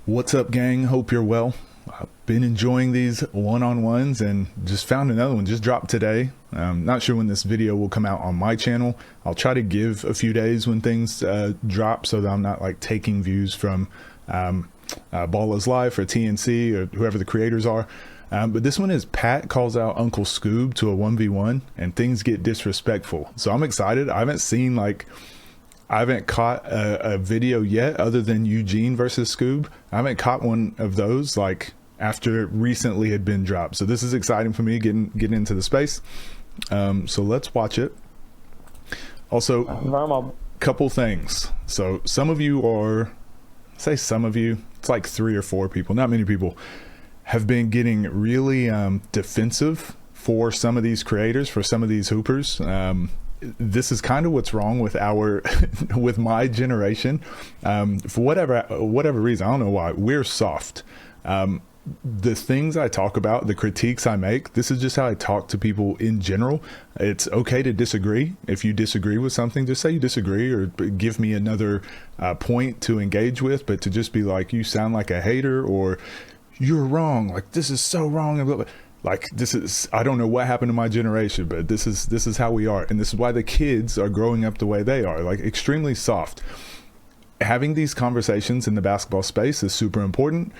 What's up, gang? Hope you're well. I've been enjoying these one-on-ones and just found another one just dropped today. Not sure when this video will come out on my channel. I'll try to give a few days when things drop so that I'm not like taking views from Ballers Life or TNC or whoever the creators are. But this one is Pat calls out Uncle Skoob to a 1v1 and things get disrespectful. So I'm excited. I haven't caught a video yet other than Eugene versus Skoob. I haven't caught one of those like after it recently had been dropped. So this is exciting for me getting into the space. So let's watch it. Also, couple things. So some of you are, it's like 3 or 4 people, not many people, have been getting really defensive for some of these creators, for some of these hoopers. This is kind of what's wrong with with my generation. For whatever reason, I don't know why, we're soft. The things I talk about, the critiques I make, this is just how I talk to people in general. It's okay to disagree. If you disagree with something, just say you disagree or give me another point to engage with, but to just be like, you sound like a hater or you're wrong, like this is so wrong. Like this is, I don't know what happened to my generation, but this is how we are. And this is why the kids are growing up the way they are, like extremely soft. Having these conversations in the basketball space is super important.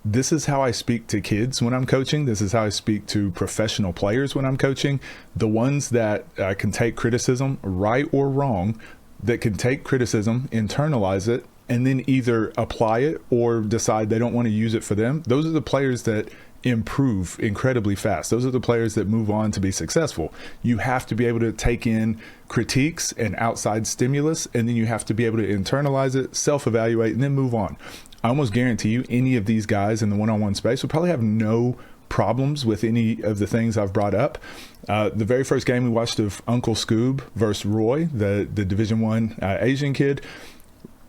This is how I speak to kids when I'm coaching. This is how I speak to professional players when I'm coaching. The ones that can take criticism, right or wrong, that can take criticism, internalize it, and then either apply it or decide they don't want to use it for them. Those are the players that improve incredibly fast. Those are the players that move on to be successful. You have to be able to take in critiques and outside stimulus, and then you have to be able to internalize it, self-evaluate, and then move on. I almost guarantee you any of these guys in the one-on-one space will probably have no problems with any of the things I've brought up. The very first game we watched of Uncle Skoob versus Roy, the Division I Asian kid,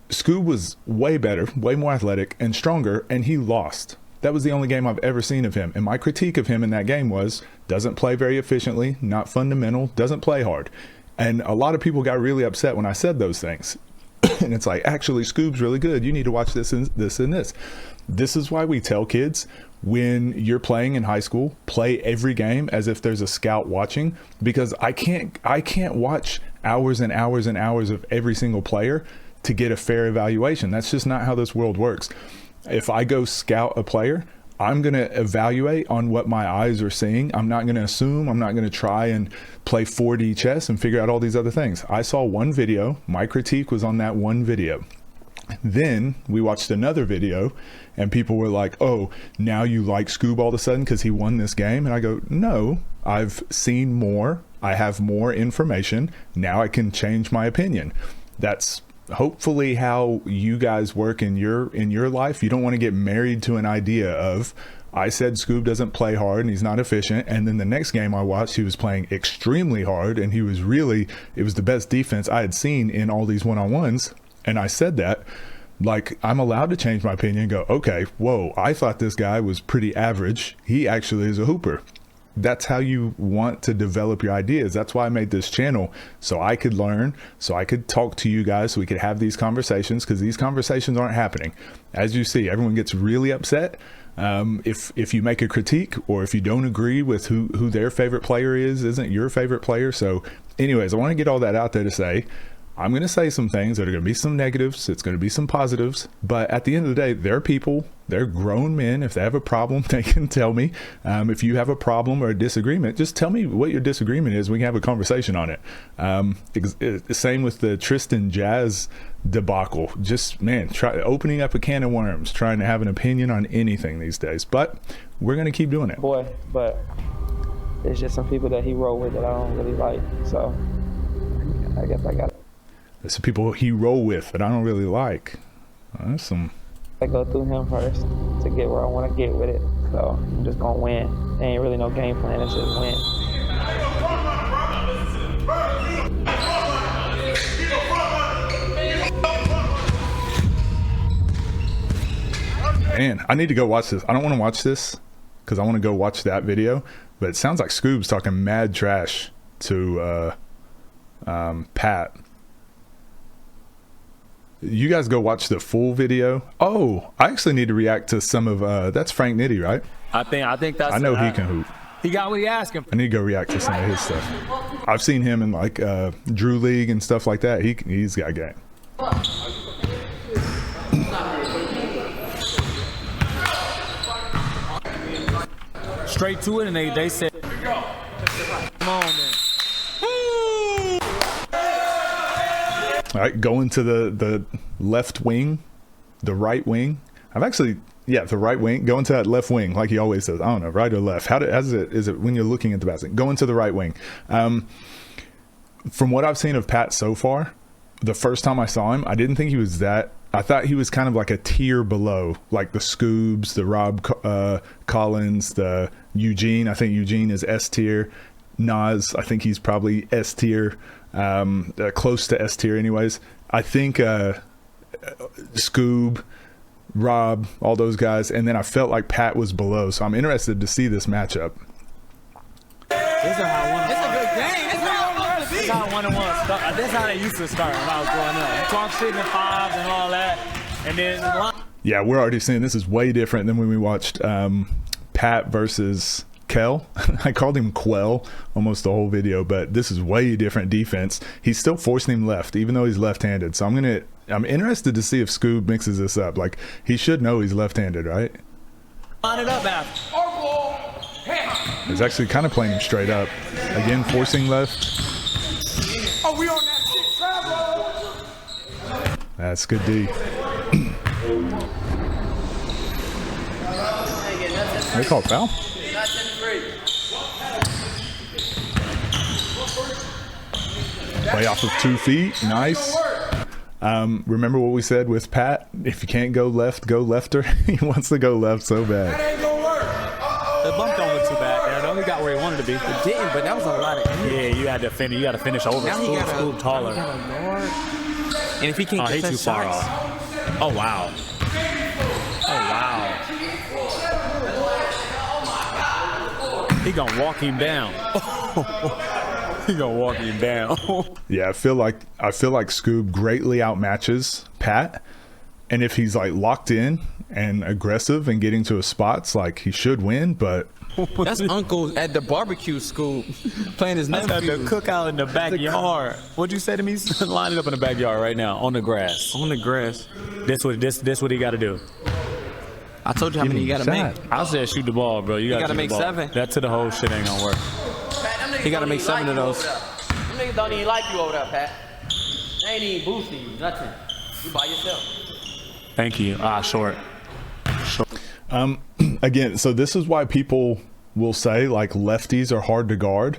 Skoob was way better, way more athletic and stronger, and he lost. That was the only game I've ever seen of him. And my critique of him in that game was, doesn't play very efficiently, not fundamental, doesn't play hard. And a lot of people got really upset when I said those things. And it's like, actually, Skoob's really good. You need to watch this and this and this. This is why we tell kids, when you're playing in high school, play every game as if there's a scout watching, because I can't watch hours and hours and hours of every single player to get a fair evaluation. That's just not how this world works. If I go scout a player, I'm going to evaluate on what my eyes are seeing. I'm not going to assume. I'm not going to try and play 4D chess and figure out all these other things. I saw one video. My critique was on that one video. Then we watched another video and people were like, oh, now you like Skoob all of a sudden because he won this game? And I go, no, I've seen more. I have more information. Now I can change my opinion. That's hopefully how you guys work in your life. You don't want to get married to an idea of, I said Skoob doesn't play hard and he's not efficient, and then the next game I watched he was playing extremely hard and he was really, it was the best defense I had seen in all these one-on-ones. And I said that, like, I'm allowed to change my opinion and go, okay, whoa, I thought this guy was pretty average, he actually is a hooper. That's how you want to develop your ideas. That's why I made this channel, so I could learn, so I could talk to you guys, so we could have these conversations, because these conversations aren't happening. As you see, everyone gets really upset if you make a critique, or if you don't agree with who their favorite player isn't your favorite player. So anyways, I want to get all that out there to say, I'm going to say some things that are going to be some negatives. It's going to be some positives. But at the end of the day, they're people. They're grown men. If they have a problem, they can tell me. If you have a problem or a disagreement, just tell me what your disagreement is. We can have a conversation on it. Same with the Tristan Jazz debacle. Just, man, try opening up a can of worms, trying to have an opinion on anything these days. But we're going to keep doing it. Boy, but there's just some people that he rolled with that I don't really like. So I guess I got it. There's some people he roll with that I don't really like. That's some. I go through him first to get where I want to get with it. So I'm just gonna win. There ain't really no game plan. It's just win. Man, I need to go watch this. I don't want to watch this because I want to go watch that video. But it sounds like Skoob's talking mad trash to Pat. You guys go watch the full video. Oh, I actually need to react to some of that's Frank Nitty, right? I think that's. I know he can hoop. He got what he asking for. I need to go react to some of his stuff. I've seen him in like Drew League and stuff like that. He's got game. Straight to it, and they said, "Come on, man." All right, going to the left wing, the right wing. The right wing. Going to that left wing, like he always says. I don't know, right or left. Is it when you're looking at the basket? Going to the right wing. From what I've seen of Patt so far, the first time I saw him, I didn't think he was that. I thought he was kind of like a tier below, like the Scoobs, the Rob Collins, the Eugene. I think Eugene is S tier. Nas, I think he's probably S tier, close to S tier anyways. I think Skoob, Rob, all those guys, and then I felt like Patt was below, so I'm interested to see this matchup. It's a good game. This is how one-on-one start. That's how they used to start when I was growing up. Talk shit and fives and all that, and then. Yeah, we're already seeing this is way different than when we watched Patt versus Kel. I called him Quell almost the whole video, but this is way different defense. He's still forcing him left, even though he's left-handed. So I'm interested to see if Skoob mixes this up. Like, he should know he's left-handed, right? Line it up after. He's actually kind of playing him straight up. Again, forcing left. Oh, we on that shit, travel. That's good D. They call foul? Play off of 2 feet. Nice. Remember what we said with Patt? If you can't go left, go lefter. He wants to go left so bad. That ain't gonna work. The bump don't look too bad. It only got where he wanted to be. It didn't, but that was a lot of energy. Yeah, you had to finish. You got to finish over. Now he got Skoob taller. And if he can't get He's that too far shots, off. Oh wow. He gonna walk him down. He gonna walk him down. Yeah, I feel like Skoob greatly outmatches Patt, and if he's like locked in and aggressive and getting to his spots, like he should win. But that's Uncle at the barbecue school playing his That's nephew. at the cookout in the backyard. What'd you say to me? Line it up in the backyard right now on the grass. On the grass. This what he got to do. I told you how many you gotta make. I said shoot the ball, bro. You gotta make the ball. 7. That to the whole shit ain't gonna work. He gotta make 7 of those. Them niggas don't even like you over there, Pat. They ain't even boosting you, nothing. You by yourself. Thank you. Short. again, so this is why people will say like lefties are hard to guard.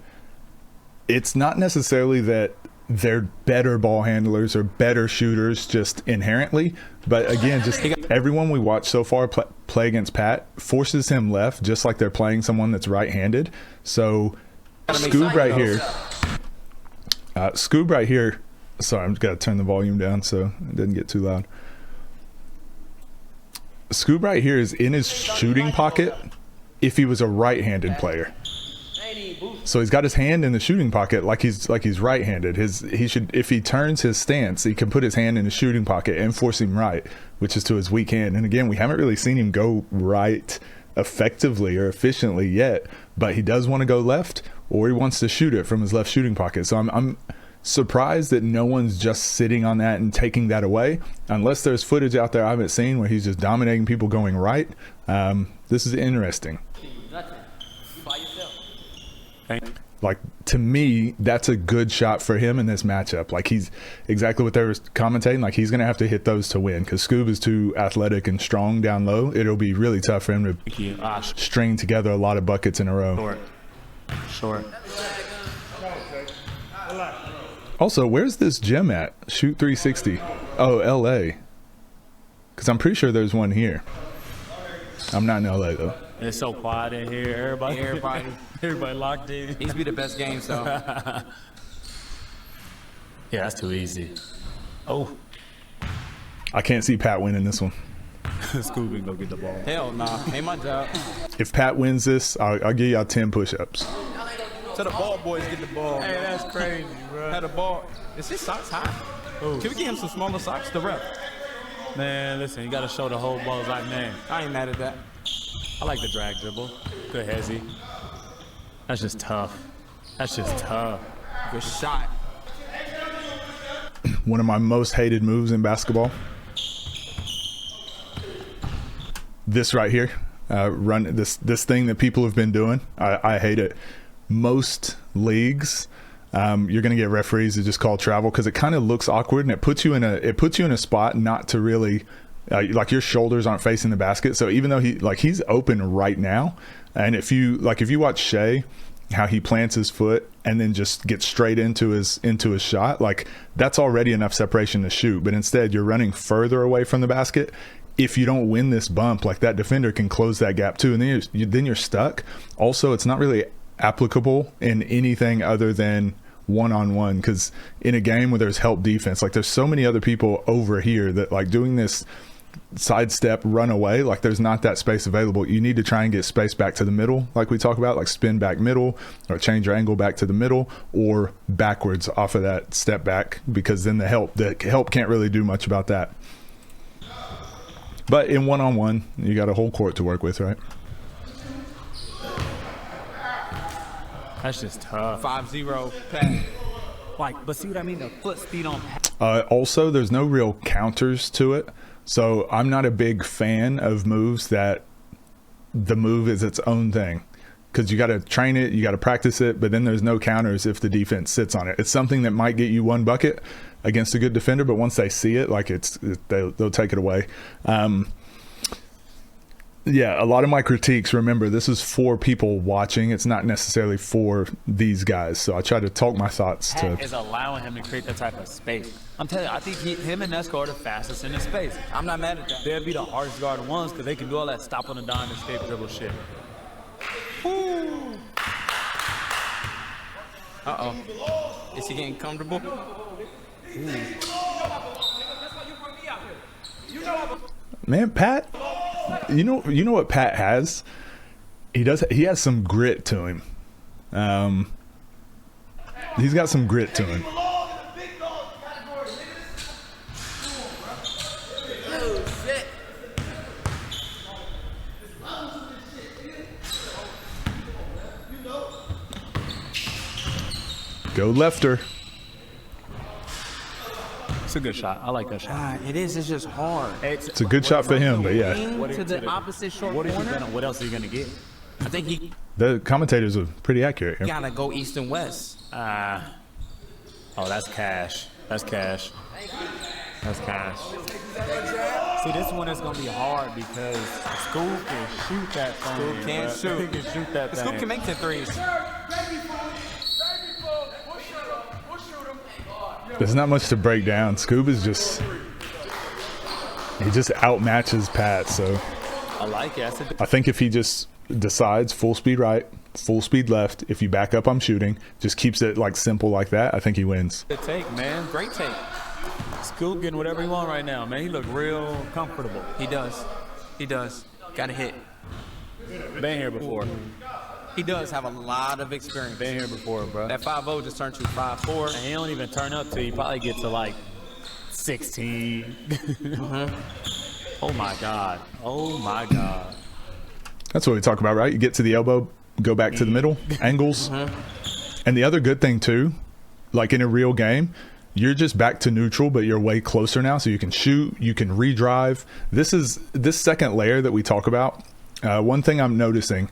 It's not necessarily that they're better ball handlers or better shooters just inherently, but again, just everyone we watch so far play against Patt forces him left just like they're playing someone that's right-handed. So Skoob right here, sorry, I'm just gotta turn the volume down so it doesn't get too loud. Skoob right here is in his shooting pocket if he was a right-handed player. So he's got his hand in the shooting pocket like he's right-handed. He should, if he turns his stance, he can put his hand in the shooting pocket and force him right, which is to his weak hand. And again, we haven't really seen him go right effectively or efficiently yet, but he does want to go left, or he wants to shoot it from his left shooting pocket. So I'm surprised that no one's just sitting on that and taking that away, unless there's footage out there I haven't seen where he's just dominating people going right. This is interesting. Like, to me, that's a good shot for him in this matchup. Like, he's exactly what they were commentating. Like, he's going to have to hit those to win because Skoob is too athletic and strong down low. It'll be really tough for him to string together a lot of buckets in a row. Short. Also, where's this gym at? Shoot 360. Oh, LA. Because I'm pretty sure there's one here. I'm not in LA, though. It's so quiet in here. Everybody locked in. These be the best games, though. Yeah, that's too easy. Oh. I can't see Patt winning this one. Skoob can go get the ball. Hell nah. Ain't my job. If Patt wins this, I'll give y'all 10 push-ups. Tell the ball boys get the ball. Hey, that's crazy, bro. Had the ball. Is his socks high? Can we get him some smaller socks? The ref. Man, listen, you gotta show the whole Bozak name. I ain't mad at that. I like the drag dribble. Good hezzy. That's just tough. That's just tough. Good shot. One of my most hated moves in basketball. This right here. Run this thing that people have been doing. I hate it. Most leagues, you're gonna get referees that just call travel because it kind of looks awkward and it puts you in a spot not to really like your shoulders aren't facing the basket. So even though he's open right now, and if you watch Shea, how he plants his foot and then just gets straight into his shot, like that's already enough separation to shoot. But instead, you're running further away from the basket. If you don't win this bump, like that defender can close that gap too, and then you're stuck. Also, it's not really applicable in anything other than one-on-one, because in a game where there's help defense, like there's so many other people over here that like doing this sidestep run away, like there's not that space available. You need to try and get space back to the middle, like we talk about, like spin back middle or change your angle back to the middle or backwards off of that step back, because then the help can't really do much about that. But in one-on-one, you got a whole court to work with, right? That's just tough. 5-0 Patt. Like, but see what I mean? The foot speed on Patt. Also, there's no real counters to it. So I'm not a big fan of moves that the move is its own thing, because you got to train it, you got to practice it, but then there's no counters if the defense sits on it. It's something that might get you one bucket against a good defender, but once they see it, like they'll take it away. Yeah, a lot of my critiques, remember, this is for people watching. It's not necessarily for these guys. So I try to talk my thoughts Patt to... is allowing him to create that type of space. I'm telling you, I think him and Nesco are the fastest in the space. I'm not mad at that. They'll be the hardest guard ones because they can do all that stop on the dime, escape dribble shit. Uh-oh. Is he getting comfortable? Man, Patt, you know what Patt has? He has some grit to him. He's got some grit to him. Go lefter. It's a good shot. I like that shot. It is. It's just hard. It's a good shot for him, but yeah. To the opposite short corner. What else are you gonna get? I think he The commentators are pretty accurate here. gotta go east and west. Oh, that's cash. That's cash. That's cash. See, this one is gonna be hard because Skoob can shoot that thing. Skoob can bro. shoot. He can shoot that thing. Skoob can make 10 threes. There's not much to break down. Skoob is just outmatches Patt. So I like it. I think if he just decides full speed right, full speed left, if you back up, I'm shooting, just keeps it like simple like that, I think he wins. Good take, man. Great take. Skoob getting whatever he want right now, man. He look real comfortable. He does. He does. Got a hit. Been here before. He does have a lot of experience. Been here before, bro. That 5-0 just turned to 5-4. And he don't even turn up till you probably get to like 16. Oh my God. Oh my God. That's what we talk about, right? You get to the elbow, go back to the middle, angles. And the other good thing too, like in a real game, you're just back to neutral, but you're way closer now, so you can shoot, you can redrive. This second layer that we talk about. One thing I'm noticing,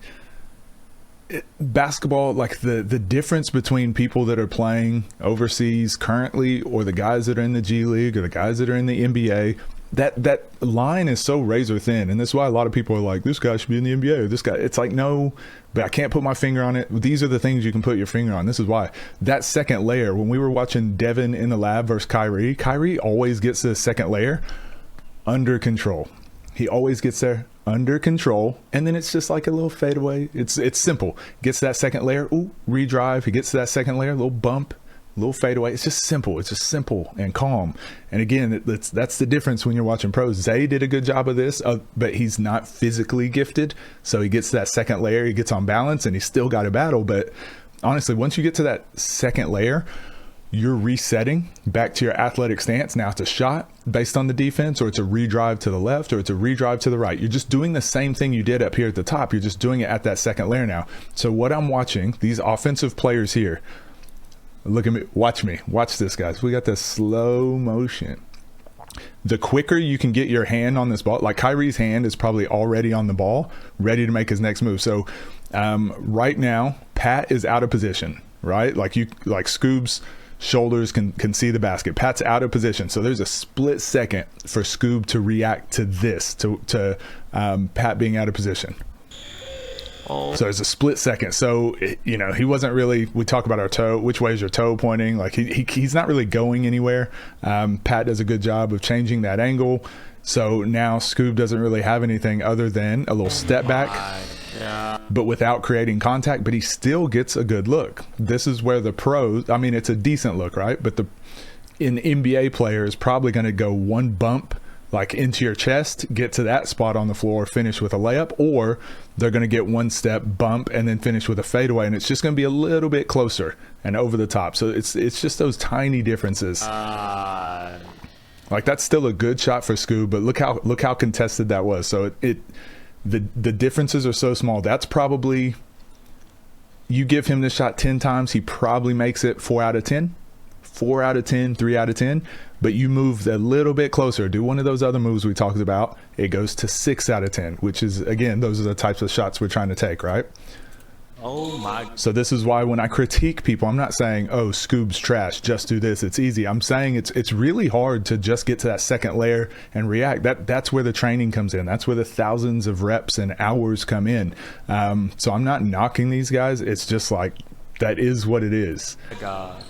basketball, like the difference between people that are playing overseas currently or the guys that are in the G League or the guys that are in the NBA, that line is so razor thin. And that's why a lot of people are like, this guy should be in the NBA or this guy. It's like, no, but I can't put my finger on it. These are the things you can put your finger on. This is why. That second layer, when we were watching Devin in the lab versus Kyrie always gets the second layer under control. He always gets there under control, and then it's just like a little fadeaway. It's simple. Gets that second layer, ooh, redrive. He gets to that second layer, little bump, little fadeaway. It's just simple. It's just simple and calm. And again, that's the difference when you're watching pros. Zay did a good job of this, but he's not physically gifted, so he gets that second layer. He gets on balance, and he's still got a battle. But honestly, once you get to that second layer, you're resetting back to your athletic stance. Now it's a shot based on the defense, or it's a redrive to the left, or it's a redrive to the right. You're just doing the same thing you did up here at the top. You're just doing it at that second layer now. So what I'm watching, these offensive players here, look at me, watch this, guys. We got this slow motion. The quicker you can get your hand on this ball, like Kyrie's hand is probably already on the ball, ready to make his next move. So right now, Pat is out of position, right? Like Skoob's shoulders can see the basket. Pat's out of position. So there's a split second for Skoob to react to this, to Pat being out of position. So there's a split second. So, you know, he wasn't really, we talk about our toe, which way is your toe pointing? Like he's not really going anywhere. Pat does a good job of changing that angle. So now Skoob doesn't really have anything other than a little step back, but without creating contact, but he still gets a good look. This is where the pros, I mean, it's a decent look, right? But an NBA player is probably going to go one bump like into your chest, get to that spot on the floor, finish with a layup, or they're going to get one step bump and then finish with a fadeaway, and it's just going to be a little bit closer and over the top. So it's just those tiny differences. Like that's still a good shot for Skoob, but look how contested that was. So the differences are so small. That's probably, you give him this shot 10 times, he probably makes it 4 out of 10. 4 out of 10, 3 out of 10, but you move a little bit closer, do one of those other moves we talked about, it goes to 6 out of 10, which is, again, those are the types of shots we're trying to take, right? Oh my. So this is why when I critique people, I'm not saying, oh, Skoob's trash, just do this, it's easy. I'm saying it's really hard to just get to that second layer and react. That's where the training comes in. That's where the thousands of reps and hours come in. So I'm not knocking these guys. It's just like, that is what it is. God.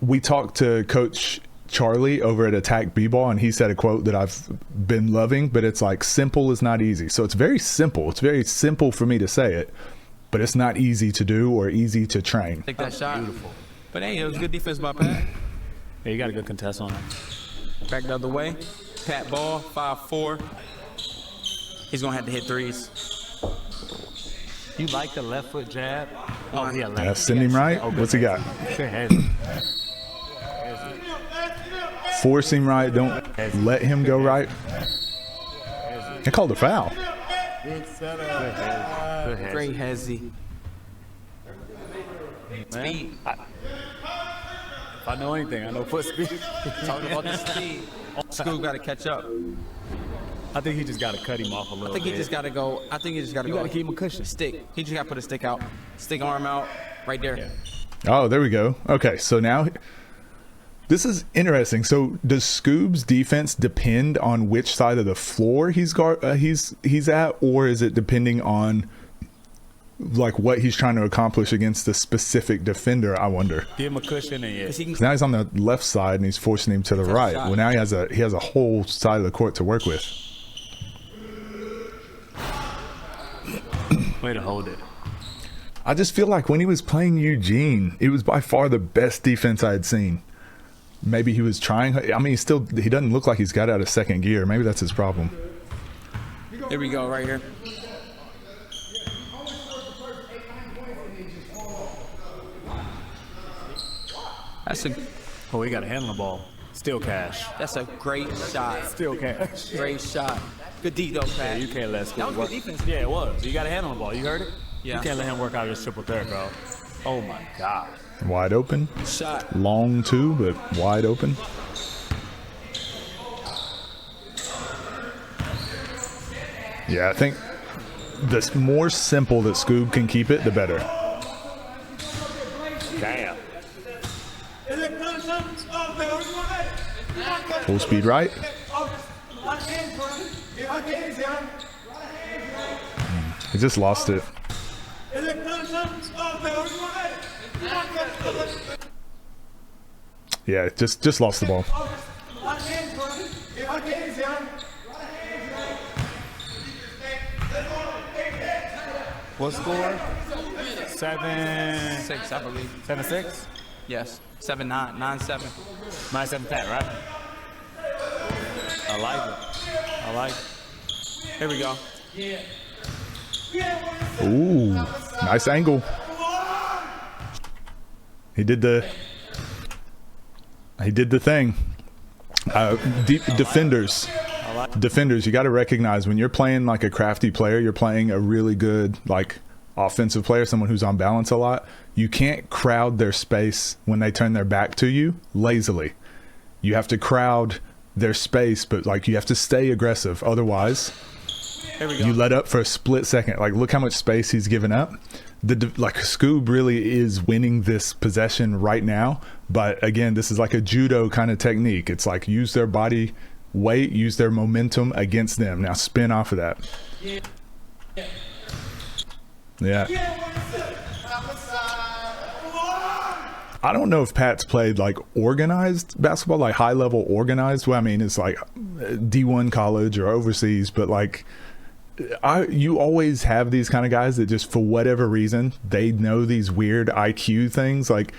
We talked to Coach Charlie over at Attack B-Ball, and he said a quote that I've been loving, but it's like, simple is not easy. So it's very simple. It's very simple for me to say it, but it's not easy to do or easy to train. Take that shot. Beautiful. But hey, it was good defense by Pat. Yeah, you got a good contest on it. Back the other way. Pat ball, 5'4". He's going to have to hit threes. You like the left foot jab? Oh, yeah, left. Send him right. Okay. What's he got? Force him right. Don't let him go right. They called a foul. Great hezzy. Speed. If I know anything, I know foot speed. Talking about the speed. Skoob got to catch up. I think he just got to cut him off a little bit. I think he just got to go. You got to keep him a cushion. Stick. He just got to put a stick out. Stick arm out. Right there. Yeah. Oh, there we go. Okay, so now this is interesting. So does Skoob's defense depend on which side of the floor he's at, or is it depending on like what he's trying to accomplish against the specific defender? I wonder. Give him a cushion and yeah. 'Cause now he's on the left side and he's forcing him to the right. Well, now he has a whole side of the court to work with. Way to hold it. I just feel like when he was playing Eugene, it was by far the best defense I had seen. Maybe he was trying. I mean, he doesn't look like he's got out of second gear. Maybe that's his problem. Here we go, right here. Oh, he got to handle the ball. Still cash. That's a great shot. Still cash. Great shot. Good D though, Pat. Yeah, you can't let Skoob That was work. good defense. Yeah, it was. You got to handle the ball. You heard it? Yeah. You can't let him work out his triple threat, bro. Oh my God. Wide open. Shot. Long too, but wide open. Yeah, I think the more simple that Skoob can keep it, the better. Damn. Full speed right. He just lost it. Yeah, just lost the ball. What score? 7-6, I believe. 7-6? Yes. 7-9. 9-7. 9-7 Pat, right? I like it. I like it. Here we go. Ooh, nice angle. He did the thing. Deep defenders, you got to recognize when you're playing like a crafty player, you're playing a really good like offensive player, someone who's on balance a lot. You can't crowd their space when they turn their back to you lazily. You have to crowd their space, but like you have to stay aggressive. Otherwise, you let up for a split second. Like look how much space he's given up. Like Skoob really is winning this possession right now, but again, this is like a judo kind of technique. It's like use their body weight, use their momentum against them. Now spin off of that. Yeah. I don't know if Pat's played like organized basketball, like high level organized. Well, I mean, it's like D1 college or overseas, but like you always have these kind of guys that just for whatever reason they know these weird IQ things. Like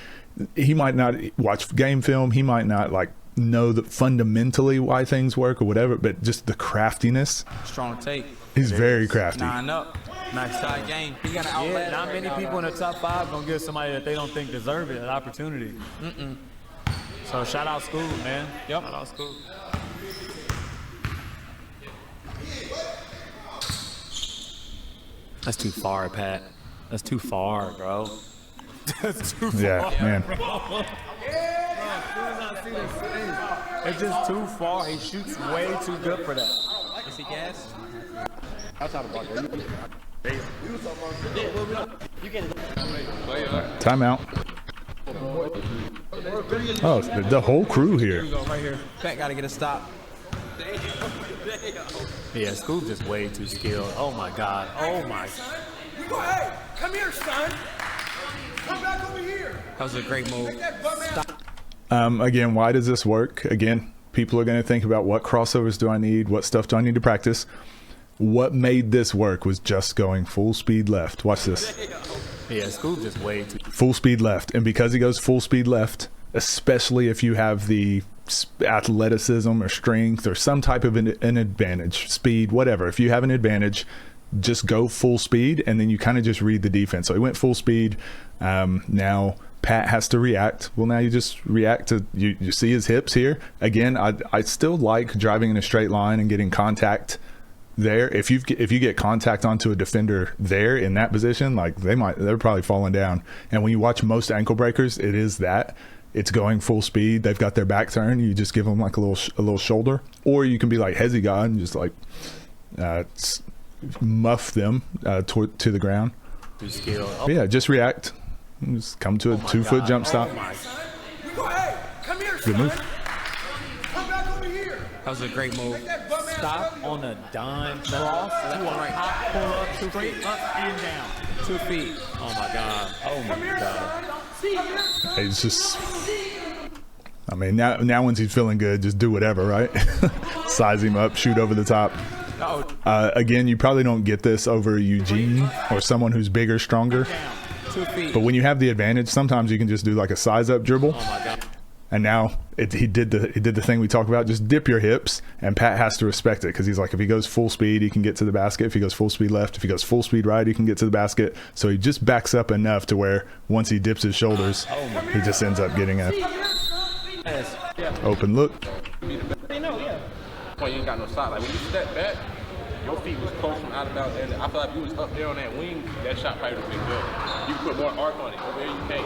he might not watch game film, he might not like know that fundamentally why things work or whatever, but just the craftiness. Strong take. He's very crafty. 9 up. Nice side game. He got an Yeah, not many people in the top 5 gonna give somebody that they don't think deserve it an opportunity. So shout out Skoob, man. Yep. Shout out Skoob. That's too far, Pat. That's too far, bro. That's too far. Yeah, man. It's just too far. He shoots way too good for that. Is he gas? Timeout. Oh, the whole crew here. Right here. Pat got to get a stop. Yeah, Skoob just way too skilled. Oh my God. Oh my. Go ahead. Come here, son. Come back over here. That was a great move. Again, why does this work? Again, people are going to think about what crossovers do I need? What stuff do I need to practice? What made this work was just going full speed left. Watch this. Yeah, Skoob just way too. Full speed left. And because he goes full speed left, especially if you have the athleticism or strength or some type of an advantage, speed, whatever. If you have an advantage, just go full speed and then you kind of just read the defense. So he went full speed. Now Pat has to react. Well, now you just react to, you see his hips here. Again, I still like driving in a straight line and getting contact there. If you get contact onto a defender there in that position, like they're probably falling down. And when you watch most ankle breakers, it is that. It's going full speed. They've got their back turned. You just give them like a little shoulder, or you can be like Hezzy God and just like muff them to the ground. Oh. Yeah, just react. Just come to a 2-foot jump stop. Go ahead. Come here, Good move. Come back over here. That was a great move. Stop on a dime cross to a hop pull up, 2 feet up and down. 2 feet. Oh my God. Oh my God. It's just, I mean, now once he's feeling good, just do whatever, right? Size him up, shoot over the top. Again, you probably don't get this over Eugene or someone who's bigger, stronger. 2 feet. But when you have the advantage, sometimes you can just do like a size up dribble. Oh my God. And now he did the thing we talked about. Just dip your hips, and Pat has to respect it because he's like, if he goes full speed, he can get to the basket. If he goes full speed left, if he goes full speed right, he can get to the basket. So he just backs up enough to where once he dips his shoulders, he just ends up getting a open look. Well, you ain't got no shot. Like when you step back, your feet was close from out of bounds. And I feel like if you was up there on that wing, that shot probably would have been good. You can put more arc on it. Over there you can't.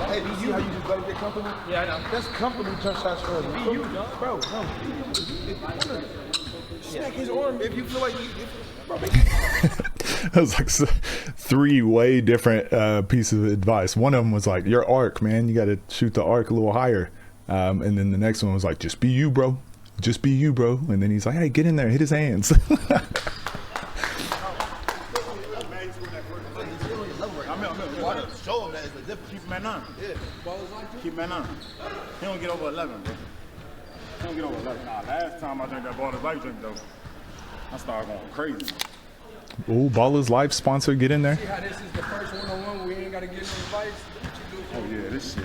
Hey, do you how you just better get comfortable? Yeah, I know. That's comfortable touch shots for you. Be you, bro. No. Smack his arm if you feel like you. That was like 3 way different pieces of advice. One of them was like, your arc, man, you got to shoot the arc a little higher. And then the next one was like, just be you, bro. Just be you, bro. And then he's like, hey, get in there, hit his hands. Show him that it's a difference. Keep him at 9. Yeah. Keep him at 9. He don't get over 11, bro. He don't get over 11. Nah, last time I drank that ball of life drink, though, I started going crazy. Ooh, Ball is Life sponsor, get in there. See how this is the first one-on-one where we ain't got to get no advice? Oh, yeah, this shit.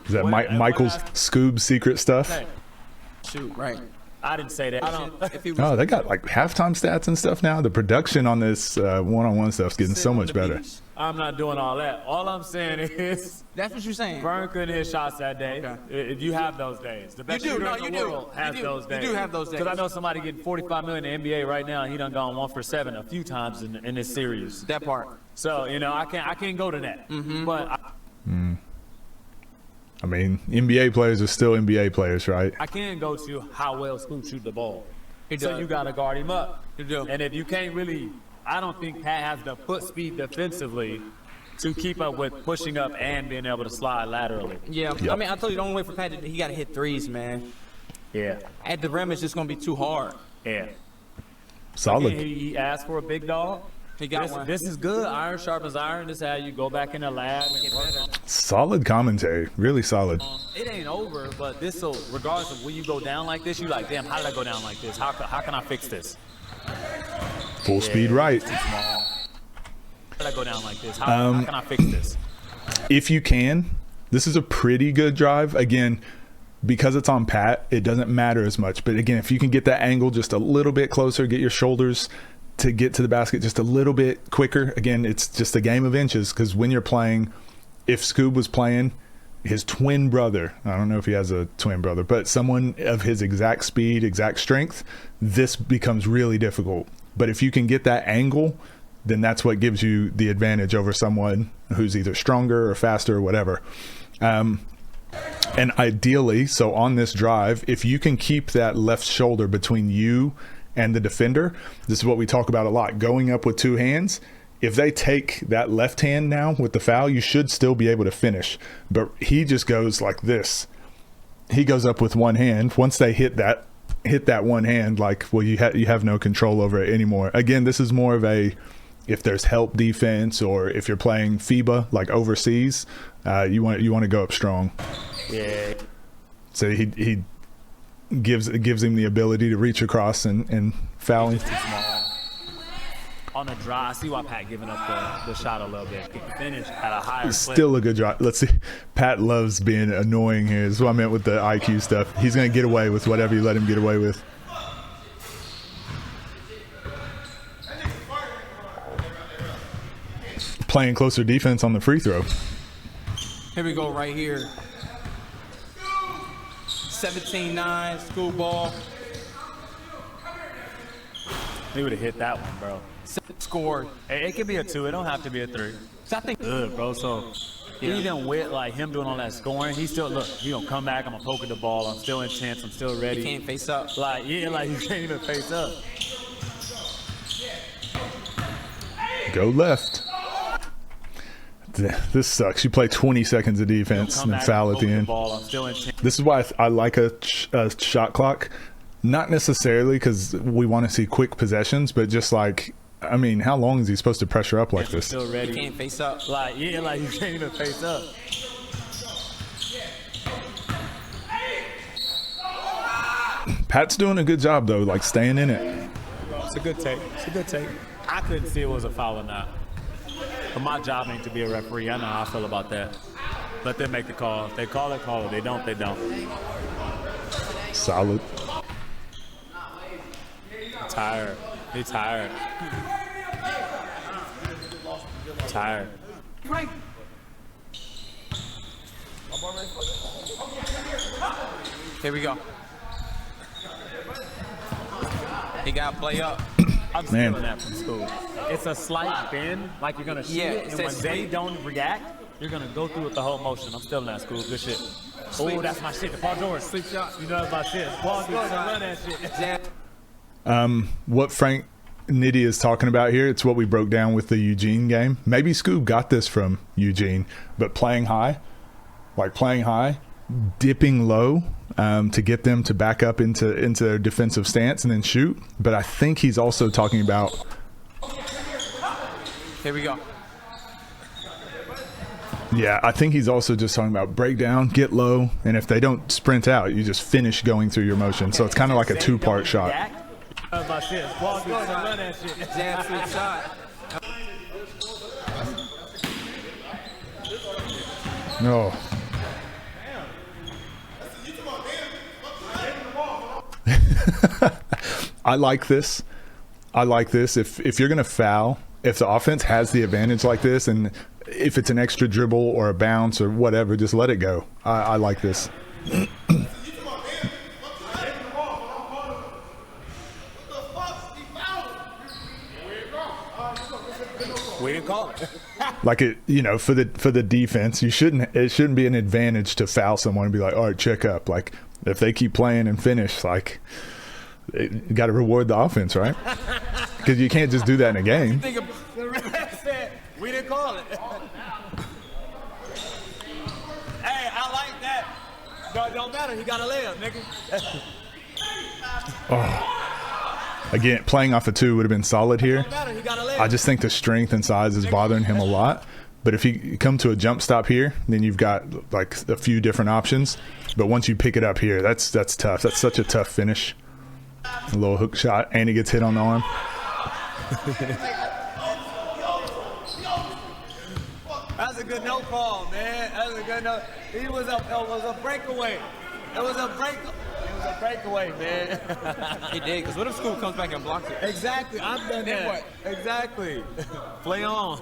Is that Michael's Skoob secret stuff? Shoot, right. I didn't say that. Oh, they got like halftime stats and stuff now. The production on this one-on-one stuff's getting so much better. I'm not doing all that. All I'm saying is That's what you're saying. Vern couldn't hit shots that day. Okay. If you have those days, the best shooter in the world has those days. You do have those days. Because I know somebody getting 45 million in the NBA right now, and he done gone 1 for 7 a few times in this series. That part. So I can't go to that. But I mean, NBA players are still NBA players, right? I can go to how well Skoob shoot the ball. He So does. you got to guard him up. You do. And if you can't really, I don't think Pat has the foot speed defensively to keep up with pushing up and being able to slide laterally. Yeah. Yep. I mean, I told you the only way for Pat, he got to hit threes, man. Yeah. At the rim, it's just going to be too hard. Yeah. Solid. He asked for a big dog. He got one. This is good. Iron sharpens iron. This is how you go back in the lab and work on. Solid commentary. Really solid. It ain't over, but this, so regardless of when you go down like this, you like, damn, how did I go down like this? How can I fix this? Full speed right. How did I go down like this? How can I fix this? If you can, this is a pretty good drive. Again, because it's on Pat, it doesn't matter as much. But again, if you can get that angle just a little bit closer, get your shoulders to get to the basket just a little bit quicker. Again, it's just a game of inches, because when you're playing, if Skoob was playing his twin brother, I don't know if he has a twin brother, but someone of his exact speed, exact strength, this becomes really difficult. But if you can get that angle, then that's what gives you the advantage over someone who's either stronger or faster or whatever. And ideally, so on this drive, if you can keep that left shoulder between you and the defender, this is what we talk about a lot, going up with two hands. If they take that left hand now with the foul, you should still be able to finish. But he just goes like this. He goes up with one hand. Once they hit that one hand, like, well, you have no control over it anymore. Again, this is more of a, if there's help defense, or if you're playing FIBA like overseas, you want to go up strong. Yeah. So he gives him the ability to reach across and foul him. Too small. On the draw, I see why Pat giving up the shot a little bit. He can finish at a higher clip. Still a good drive. Let's see. Pat loves being annoying here. This is what I meant with the IQ stuff. He's going to get away with whatever you let him get away with. Playing closer defense on the free throw. Here we go right here. 17-9, Skoob ball. He would have hit that one, bro. Scored. Hey, it could be a 2. It don't have to be a 3. So I think Good, bro. So even with like him doing all that scoring, he still he gonna come back. I'm gonna poke at the ball. I'm still intense. I'm still ready. he can't face up. Like you can't even face up. Go left. This sucks. You play 20 seconds of defense Come and then back, foul at poke the end. Ball. I'm still intense. This is why I like a shot clock. Not necessarily because we want to see quick possessions, but just like, I mean, how long is he supposed to pressure up like I'm this? still He ready. can't face up. Like you can't even face up. Pat's doing a good job though, like staying in it. It's a good take. It's a good take. I couldn't see it was a foul or not. But my job ain't to be a referee. I know how I feel about that. Let them make the call. If they call it, call it. They don't, they don't. Solid. Tired. He tired. Tired. Here we go. He got to play up. I'm Man. stealing that from school. It's a slight bend, like you're gonna shoot Yeah, it, it and says when they sweep. don't react, you're gonna go through with the whole motion. I'm stealing that, school. Good shit. Sweep. Oh, that's my shit. The Paul George. Sweep shot. You know that's my shit. Paul George, run that shit. Jab. What Frank Nitti is talking about here, it's what we broke down with the Eugene game. Maybe Skoob got this from Eugene, but playing high, dipping low to get them to back up into their defensive stance and then shoot. But I think he's also talking about, Here we go. yeah, I think he's also just talking about break down, get low, and if they don't sprint out, you just finish going through your motion. So it's kind of like a two-part shot. React. That's my shit. Paul George, run that shit. Jab sweep shot. No. I like this. I like this. If you're going to foul, if the offense has the advantage like this, and if it's an extra dribble or a bounce or whatever, just let it go. I like this. We didn't call it. Like it, you know, for the defense, it shouldn't be an advantage to foul someone and be like, all right, check up. Like if they keep playing and finish, like you got to reward the offense, right? Because you can't just do that in a game. The ref said we didn't call it. Hey, I like that. But don't matter. He got a layup, nigga. Again, playing off a 2 would have been solid here. Don't matter. He got a layup. I just think the strength and size is bothering him a lot. But if you come to a jump stop here, then you've got like a few different options. But once you pick it up here, that's tough. That's such a tough finish. A little hook shot, and he gets hit on the arm. That's a good no call, man. That's a good no. It was a breakaway. It was a breakaway, man. He did, because what if Skoob comes back and blocks it? Exactly. I've done that. Exactly. Play on.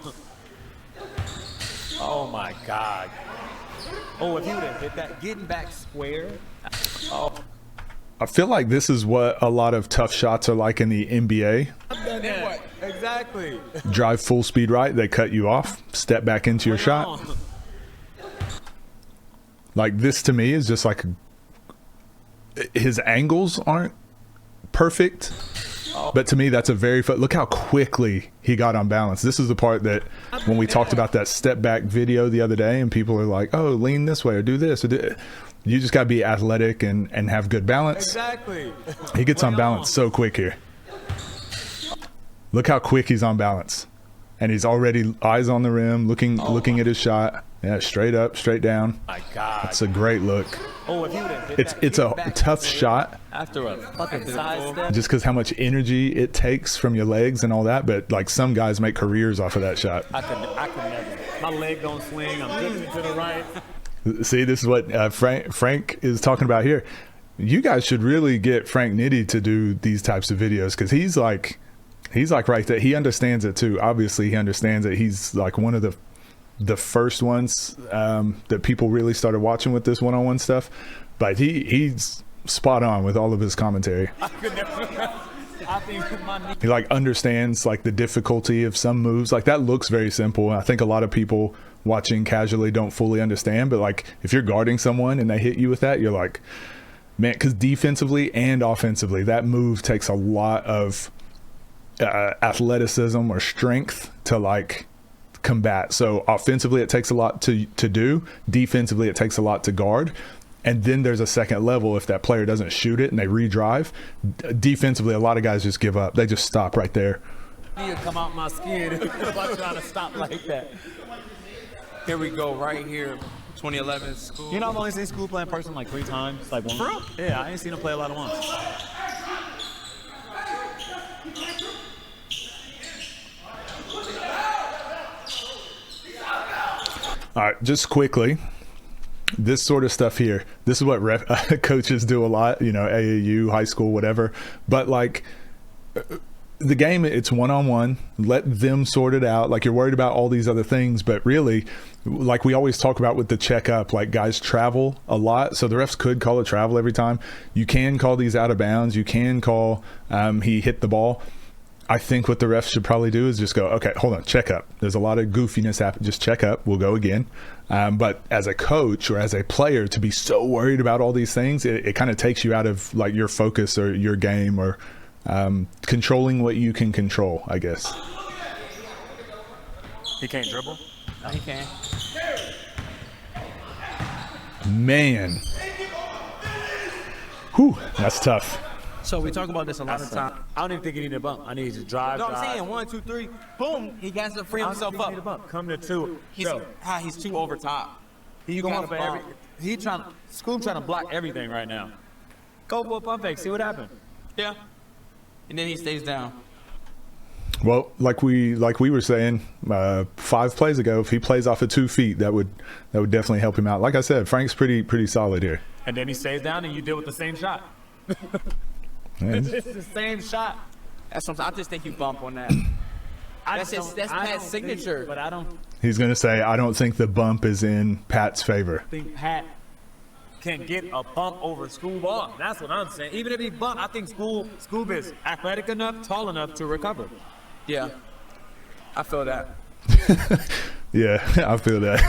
Oh my God. Oh, if he would have hit that, getting back square. Oh. I feel like this is what a lot of tough shots are like in the NBA. I've done that. Exactly. Drive full speed right, they cut you off, step back into your shot. Like this to me is just like his angles aren't perfect, but to me that's a very look how quickly he got on balance. This is the part that when we talked about that step back video the other day and people are like, oh, lean this way or do this or do. You just got to be athletic and have good balance. Exactly. He gets on balance so quick here. Look how quick he's on balance. And he's already eyes on the rim, looking at his shot. Yeah, straight up, straight down. My God. It's a great look. Oh, if he would have hit It's a tough shot. after a fucking side step. Just because how much energy it takes from your legs and all that. But like some guys make careers off of that shot. I could never. My leg don't swing. I'm dribbling to the right. See, this is what Frank is talking about here. You guys should really get Frank Nitti to do these types of videos because he's like right there. He understands it too. Obviously, he understands it. He's like one of the first ones that people really started watching with this one-on-one stuff. But he's spot on with all of his commentary. I could never. I think my knee. He like understands like the difficulty of some moves. Like that looks very simple. I think a lot of people watching casually don't fully understand, but like if you're guarding someone and they hit you with that, you're like, man, because defensively and offensively, that move takes a lot of athleticism or strength to like combat. So offensively, it takes a lot to do. Defensively, it takes a lot to guard. And then there's a second level if that player doesn't shoot it and they redrive. Defensively, a lot of guys just give up. They just stop right there. You come out my skin if I try to stop like that. Here we go, right here, 2011 Skoob. You know, I've only seen Skoob play in person like 3 times. Like one. For real? Yeah, I ain't seen him play a lot of once. All right, just quickly, this sort of stuff here, this is what coaches do a lot, you know, AAU, high school, whatever. But like the game, it's one-on-one. Let them sort it out. Like you're worried about all these other things, but really, like we always talk about with the checkup, like guys travel a lot. So the refs could call a travel every time. You can call these out of bounds. You can call he hit the ball. I think what the refs should probably do is just go, okay, hold on, check up. There's a lot of goofiness happening. Just check up. We'll go again. But as a coach or as a player, to be so worried about all these things, it kind of takes you out of like your focus or your game or controlling what you can control, I guess. He can't dribble? No, he can. Man. Whew, that's tough. So we talk about this a lot of times. I don't even think he needed a bump. I need to drive. No, I'm saying 1, 2, 3, boom. He has to free himself up. Come to 2. He's too over top. He going for every. Skoob trying to block everything right now. Go for a pump fake. See what happened. Yeah. And then he stays down. Well, like we were saying 5 plays ago, if he plays off of 2 feet, that would definitely help him out. Like I said, Frank's pretty solid here. And then he stays down, and you deal with the same shot. It's the same shot. That's something. I just think you bump on that. That's Pat's signature. But I don't He's going to say, I don't think the bump is in Pat's favor. think Pat can get a bump over Skoob off. That's what I'm saying. Even if he bump, I think Skoob is athletic enough, tall enough to recover. Yeah, I feel that. Yeah, I feel that.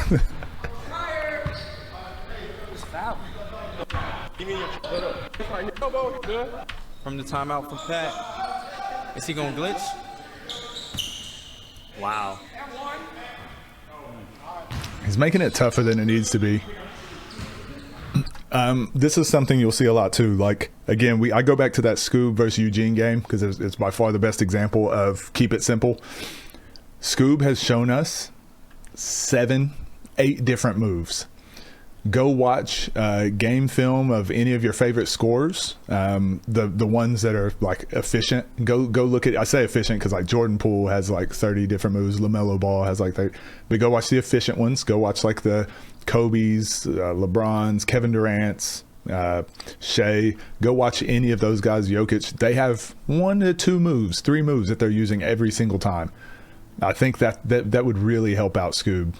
From the timeout from Pat. Is he gonna glitch? Wow. He's making it tougher than it needs to be. This is something you'll see a lot too. Like, again, I go back to that Skoob versus Eugene game because it's by far the best example of keep it simple. Skoob has shown us 7, 8 different moves. Go watch game film of any of your favorite scorers, the ones that are like efficient. Go look at, I say efficient because like Jordan Poole has like 30 different moves, LaMelo Ball has like 30, but go watch the efficient ones. Go watch like the Kobe's, LeBron's, Kevin Durant's, Shea. Go watch any of those guys, Jokic. They have 1 to 2 moves, 3 moves that they're using every single time. I think that would really help out Skoob.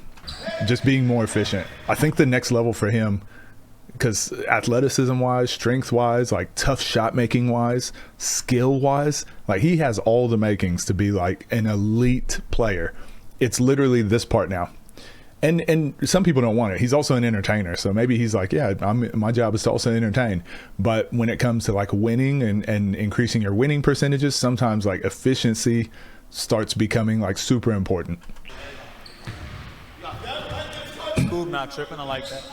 Just being more efficient. I think the next level for him, because athleticism wise, strength wise, like tough shot making wise, skill wise, like he has all the makings to be like an elite player. It's literally this part now. And some people don't want it. He's also an entertainer, so maybe he's like, yeah, my job is to also entertain. But when it comes to like winning and increasing your winning percentages, sometimes like efficiency starts becoming like super important. Skoob not tripping. I like that.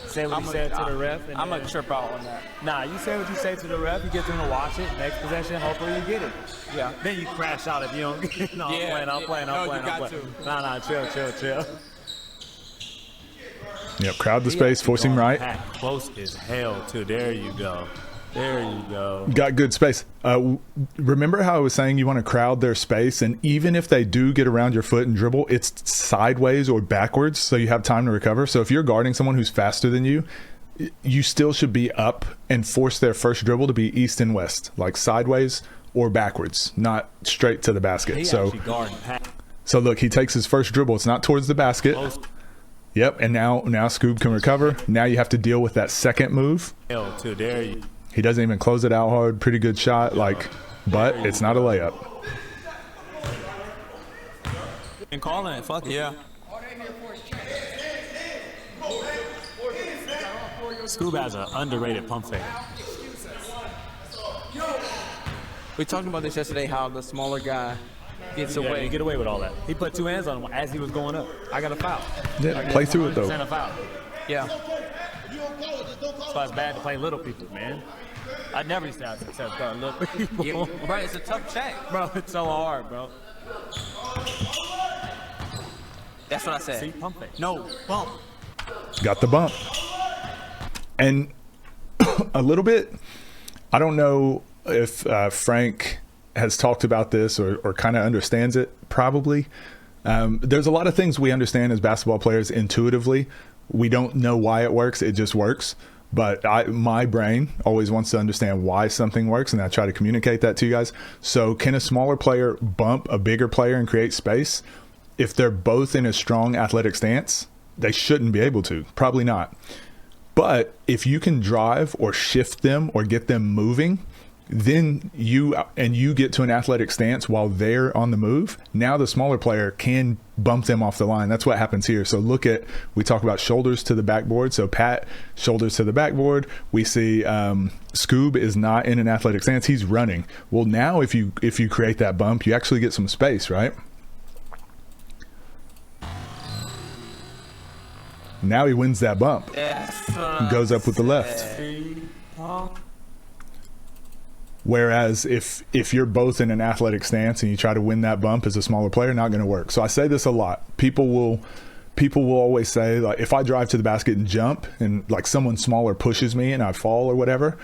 Say what he said to the ref. And I'm gonna trip out on that. Nah, you say what you say to the ref. You get them to watch it. Next possession, hopefully you get it. Yeah. Then you crash out if you don't get it. No, Yeah, I'm playing. Nah, chill. Yep, crowd the space, force him right. Pat close as hell too. There you go. Got good space. Remember how I was saying you want to crowd their space, and even if they do get around your foot and dribble, it's sideways or backwards, so you have time to recover. So if you're guarding someone who's faster than you, you still should be up and force their first dribble to be east and west, like sideways or backwards, not straight to the basket. So look, he takes his first dribble. It's not towards the basket. Yep, and now Skoob can recover. Now you have to deal with that second move. He doesn't even close it out hard. Pretty good shot, but it's not a layup. And calling it, fuck it. Yeah. Skoob has an underrated pump fake. We talked about this yesterday, how the smaller guy gets away. You get away with all that. He put 2 hands on him as he was going up. I got a foul. Yeah, play through it though. A foul. Yeah. That's why it's bad to play little people, man. I never used to have success guard little people. Yeah, right, it's a tough check. Bro, it's so hard, bro. That's what I said. See, pump fake. No, bump. Got the bump. And a little bit, I don't know if Frank has talked about this or kind of understands it, probably. There's a lot of things we understand as basketball players intuitively. We don't know why it works, it just works. But my brain always wants to understand why something works, and I try to communicate that to you guys. So can a smaller player bump a bigger player and create space? If they're both in a strong athletic stance, they shouldn't be able to. Probably not. But if you can drive or shift them or get them moving, then you get to an athletic stance while they're on the move. Now the smaller player can bump them off the line. That's what happens here. So we talk about shoulders to the backboard. So Pat, shoulders to the backboard. We see Skoob is not in an athletic stance. He's running. Well, now if you create that bump, you actually get some space, right? Now he wins that bump. Goes up with the left. Whereas if you're both in an athletic stance and you try to win that bump as a smaller player, not going to work. So I say this a lot. People will always say, like, if I drive to the basket and jump and like someone smaller pushes me and I fall or whatever,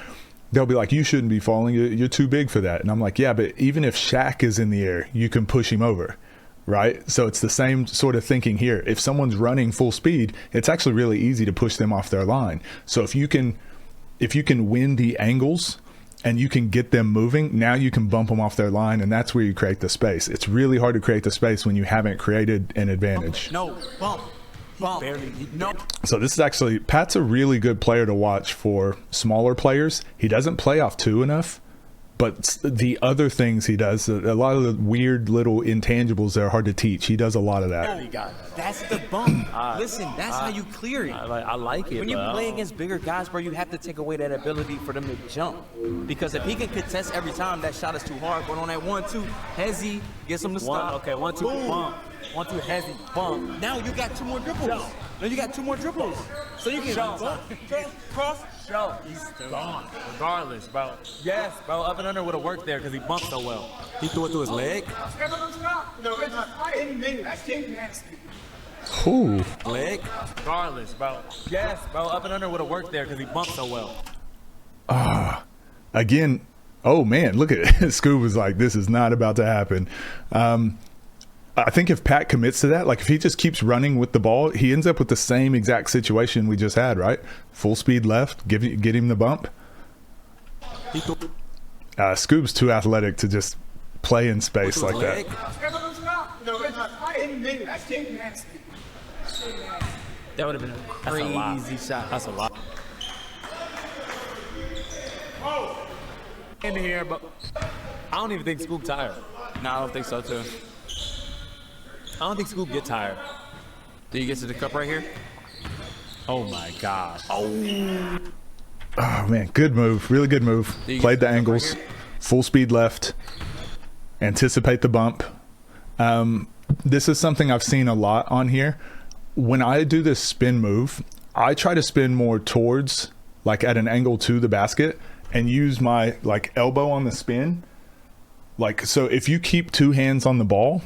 they'll be like, you shouldn't be falling. You're too big for that. And I'm like, yeah, but even if Shaq is in the air, you can push him over. Right? So it's the same sort of thinking here. If someone's running full speed, it's actually really easy to push them off their line. So if you can win the angles and you can get them moving, now you can bump them off their line, and that's where you create the space. It's really hard to create the space when you haven't created an advantage. No, bump. Barely. No. So this is actually, Pat's a really good player to watch for smaller players. He doesn't play off two enough, but the other things he does, a lot of the weird little intangibles that are hard to teach, he does a lot of that. That's the bump. Listen, that's how you clear it. I like it. When you bro. play against bigger guys, bro, you have to take away that ability for them to jump. Because if he can contest every time, that shot is too hard. But on that 1-2, hezzy gets him to stop. Okay, 1-2 bump. 1-2 hezzy bump. Now you got 2 more dribbles. Now you got 2 more dribbles. So you can bump, cross. Show. He's gone. Regardless, bro. Yes, bro. Up and under would have worked there because he bumped so well. He threw it through his leg. Ooh. Leg. Regardless, bro. Yes, bro. Up and under would have worked there because he bumped so well. Again, oh man, look at it. Skoob was like, this is not about to happen. I think if Patt commits to that, like if he just keeps running with the ball, he ends up with the same exact situation we just had, right? Full speed left, get him the bump. Skoob's too athletic to just play in space like that. That would have been a crazy shot. That's a lot. In here, but I don't even think Skoob tired. No, I don't think so, too. I don't think Skoob get tired. Do you get to the cup right here? Oh my God. Oh man, good move, really good move. Played the angles, full speed left, anticipate the bump. This is something I've seen a lot on here. When I do this spin move, I try to spin more towards, like at an angle to the basket, and use my like elbow on the spin. Like, so if you keep 2 hands on the ball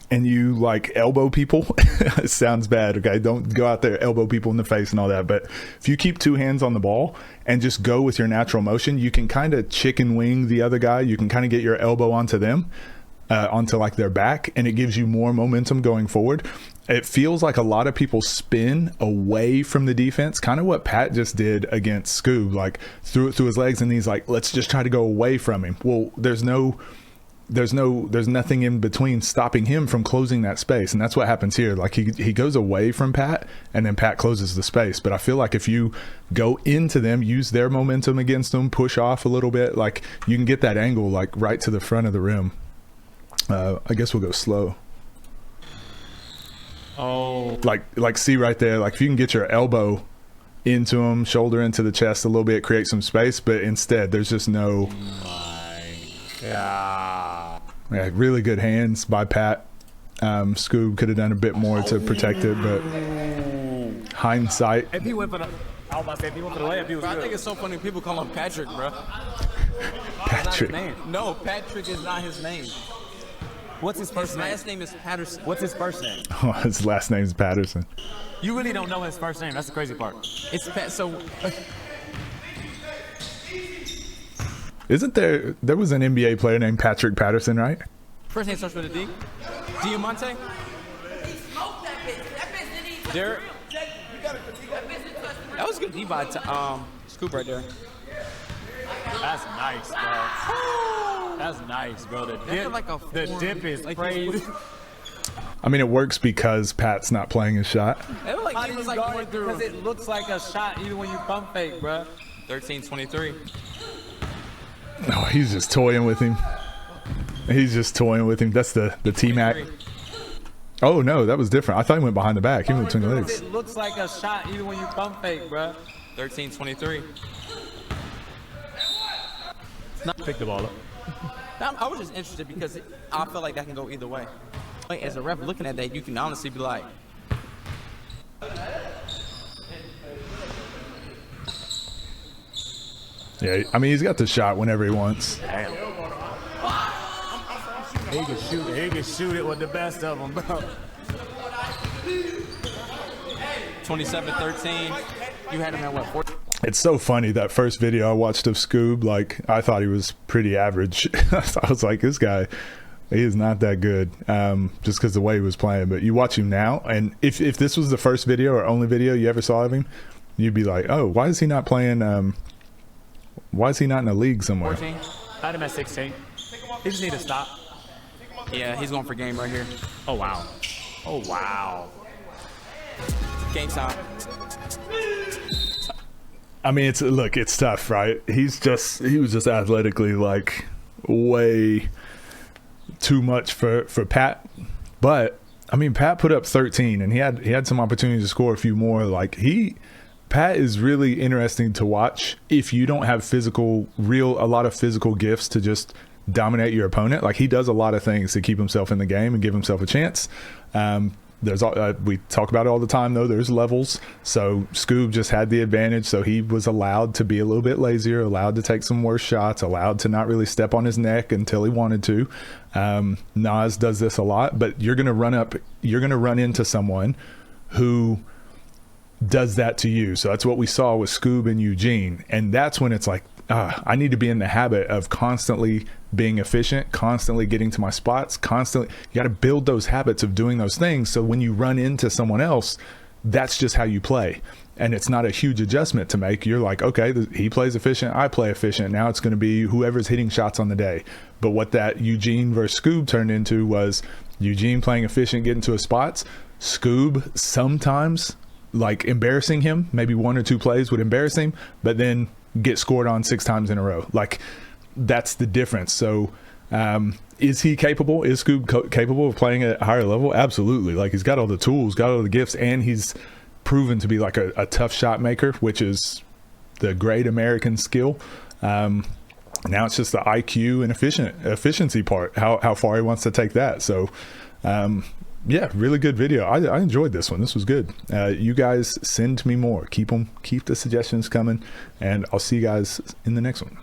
and you like elbow people, it sounds bad, okay? Don't go out there, elbow people in the face and all that. But if you keep 2 hands on the ball and just go with your natural motion, you can kind of chicken wing the other guy. You can kind of get your elbow onto them, onto like their back, and it gives you more momentum going forward. It feels like a lot of people spin away from the defense, kind of what Patt just did against Skoob, like threw it through his legs, and he's like, let's just try to go away from him. Well, there's nothing in between stopping him from closing that space, and that's what happens here. Like he goes away from Patt, and then Patt closes the space. But I feel like if you go into them, use their momentum against them, push off a little bit, like you can get that angle like right to the front of the rim. I guess we'll go slow. Oh, like see right there, like if you can get your elbow into him, shoulder into the chest a little bit, create some space, but instead there's just no. Yeah, really good hands by Patt. Skoob could have done a bit more to protect it, but hindsight. if he went for the, I was about to say if he went for the layup, he was Bro, I good. think it's so funny people call him Patrick, bro. Patrick. Name. No, Patrick is not his name. What's his first His name? last name is Patterson. What's his first name? Oh, his last name's Patterson. You really don't know his first name. That's the crazy part. It's Pat. So There was an NBA player named Patrick Patterson, right? first name starts with a D. Diamante. Derek. That was a good D by Skoob right there. That's nice, bro. That's nice, bro. The dip, like a the form. dip is Like crazy. I mean, it works because Pat's not playing his shot. It looked like he was like going through. Because it looks like a shot even when you pump fake, bro. 13-23. Oh, he's just toying with him. That's the T-Mac. Oh, no, that was different. I thought he went behind the back. He went between the legs. It looks like a shot even when you pump fake, bro. 13-23. Pick the ball up. I was just interested because I feel like that can go either way. Like, as a ref looking at that, you can honestly be like, Yeah, I mean, he's got the shot whenever he wants. Damn. He can shoot it. He can shoot it with the best of them, bro. 27-13. You had him at what? 40? It's so funny, that first video I watched of Skoob, like, I thought he was pretty average. I was like, this guy, he is not that good, just because the way he was playing. But you watch him now, and if this was the first video or only video you ever saw of him, you'd be like, oh, why is he not playing Why is he not in a league somewhere? 14. I had him at 16. He just need to stop. Yeah, he's going for game right here. Oh, wow. Oh, wow. Game time. I mean, it's tough, right? He was just athletically like way too much for Patt. But I mean, Patt put up 13 and he had some opportunities to score a few more. Like Patt is really interesting to watch if you don't have a lot of physical gifts to just dominate your opponent. Like, he does a lot of things to keep himself in the game and give himself a chance. We talk about it all the time, though. There's levels. So Skoob just had the advantage. So he was allowed to be a little bit lazier, allowed to take some worse shots, allowed to not really step on his neck until he wanted to. Nas does this a lot, but you're going to run into someone who does that to you. So that's what we saw with Skoob and Eugene. And that's when it's like, I need to be in the habit of constantly being efficient, constantly getting to my spots, you got to build those habits of doing those things. So when you run into someone else, that's just how you play. And it's not a huge adjustment to make. You're like, okay, he plays efficient, I play efficient. Now it's going to be whoever's hitting shots on the day. But what that Eugene versus Skoob turned into was Eugene playing efficient, getting to his spots. Skoob sometimes like embarrassing him, maybe 1 or 2 plays would embarrass him, but then get scored on 6 times in a row. Like, that's the difference. So is he capable? Is Skoob capable of playing at a higher level? Absolutely. Like, he's got all the tools, got all the gifts, and he's proven to be like a tough shot maker, which is the great American skill. Now it's just the IQ and efficiency part, how far he wants to take that. So yeah, really good video. I enjoyed this one. This was good. You guys send me more. Keep the suggestions coming, and I'll see you guys in the next one.